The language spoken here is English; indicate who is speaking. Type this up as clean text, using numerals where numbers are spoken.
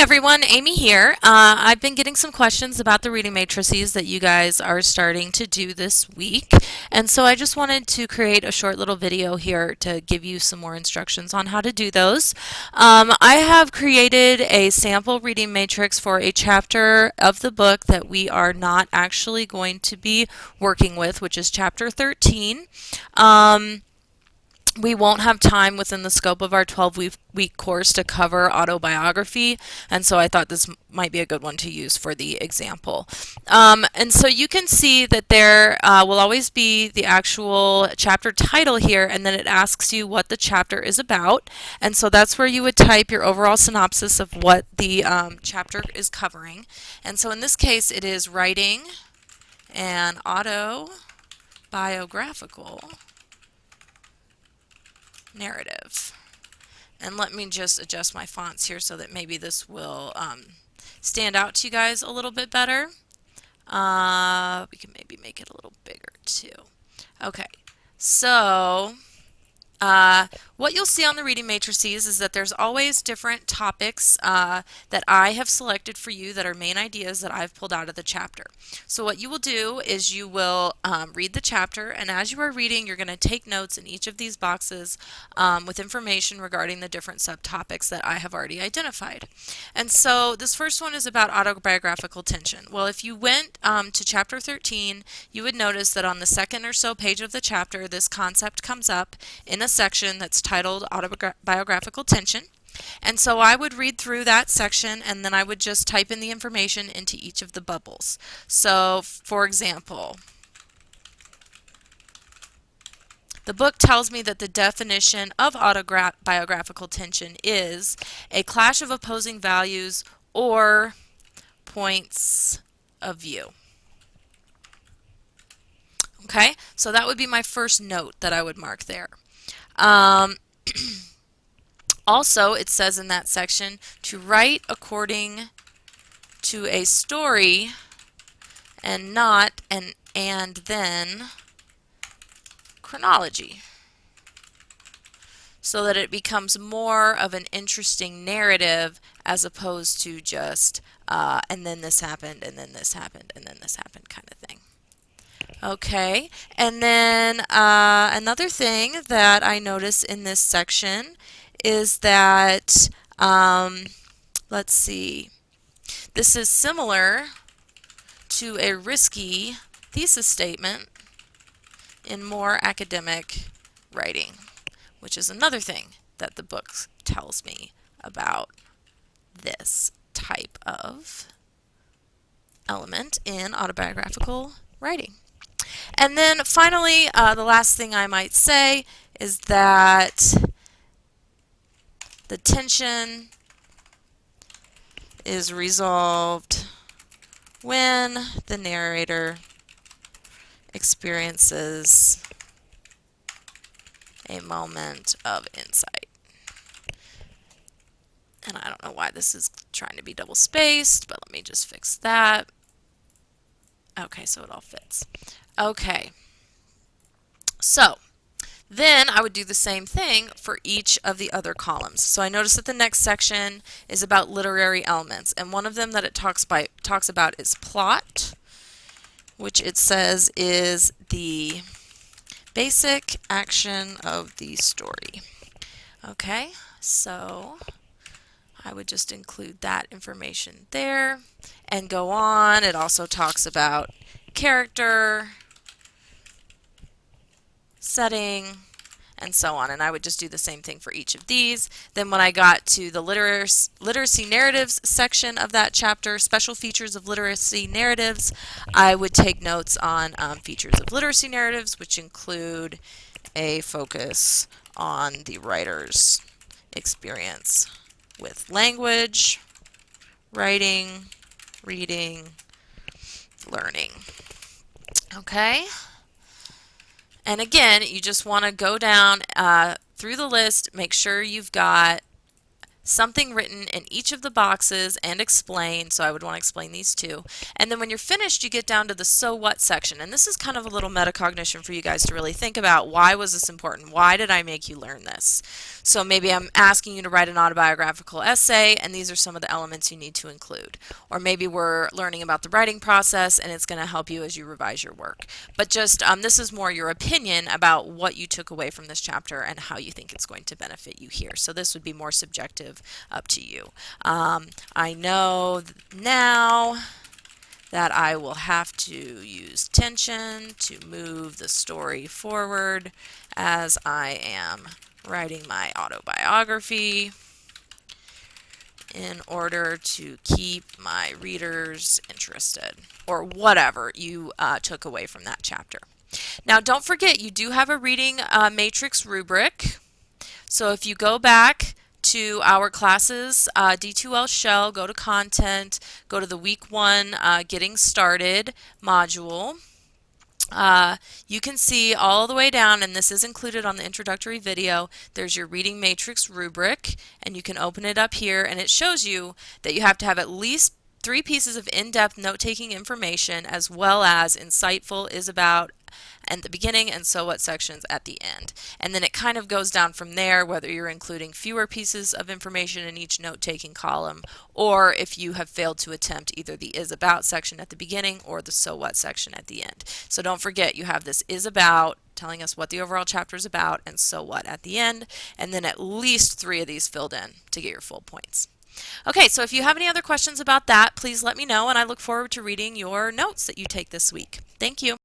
Speaker 1: everyone, Amy here. I've been getting some questions about the reading matrices that you guys are starting to do this week, and so I just wanted to create a short little video here to give you some more instructions on how to do those. I have created a sample reading matrix for a chapter of the book that we are not actually going to be working with, which is chapter 13. We won't have time within the scope of our 12-week course to cover autobiography, and so I thought this might be a good one to use for the example. And so you can see that there will always be the actual chapter title here, and then it asks you what the chapter is about, and so that's where you would type your overall synopsis of what the chapter is covering. And so in this case, it is writing an autobiographical narrative. And let me just adjust my fonts here so that maybe this will stand out to you guys a little bit better. We can maybe make it a little bigger too. Okay, so what you'll see on the reading matrices is that there's always different topics that I have selected for you that are main ideas that I've pulled out of the chapter. So what you will do is you will read the chapter, and as you are reading, you're going to take notes in each of these boxes with information regarding the different subtopics that I have already identified. And so this first one is about autobiographical tension. Well, if you went to chapter 13, you would notice that on the second or so page of the chapter, this concept comes up in a section that's titled Autobiographical Tension. And so I would read through that section, and then I would just type in the information into each of the bubbles. So, for example, the book tells me that the definition of autobiographical tension is a clash of opposing values or points of view. Okay, so that would be my first note that I would mark there. Also, it says in that section to write according to a story and not an and then chronology, so that it becomes more of an interesting narrative as opposed to just and then this happened and then this happened and then this happened kind of thing. Okay, and then another thing that I notice in this section is that, let's see, this is similar to a risky thesis statement in more academic writing, which is another thing that the book tells me about this type of element in autobiographical writing. And then finally, the last thing I might say is that the tension is resolved when the narrator experiences a moment of insight. And I don't know why this is trying to be double spaced, but let me just fix that. Okay, so it all fits. Okay, so then I would do the same thing for each of the other columns. So I notice that the next section is about literary elements, and one of them that it talks about is plot, which it says is the basic action of the story. Okay, so I would just include that information there and go on. It also talks about character, setting, and so on, and I would just do the same thing for each of these. Then when I got to the literacy narratives section of that chapter, special features of literacy narratives, I would take notes on features of literacy narratives, which include a focus on the writer's experience with language, writing, reading, learning. Okay? And again, you just want to go down through the list, make sure you've got something written in each of the boxes and explain. So I would want to explain these too. And then when you're finished, you get down to the so what section. And this is kind of a little metacognition for you guys to really think about, why was this important? Why did I make you learn this? So maybe I'm asking you to write an autobiographical essay, and these are some of the elements you need to include. Or maybe we're learning about the writing process, and it's going to help you as you revise your work. But just this is more your opinion about what you took away from this chapter and how you think it's going to benefit you here. So this would be more subjective, up to you. I know now that I will have to use tension to move the story forward as I am writing my autobiography in order to keep my readers interested, or whatever you took away from that chapter. Now, don't forget, you do have a reading matrix rubric. So if you go back to our classes, D2L Shell, go to Content, go to the Week 1 Getting Started module. You can see all the way down, and this is included on the introductory video, there's your reading matrix rubric, and you can open it up here, and it shows you that you have to have at least 3 pieces of in-depth note-taking information, as well as insightful, is about, at the beginning, and so what sections at the end. And then it kind of goes down from there, whether you're including fewer pieces of information in each note-taking column, or if you have failed to attempt either the is about section at the beginning or the so what section at the end. So don't forget, you have this is about, telling us what the overall chapter is about, and so what at the end, and then at least 3 of these filled in to get your full points. Okay, so if you have any other questions about that, please let me know, and I look forward to reading your notes that you take this week. Thank you.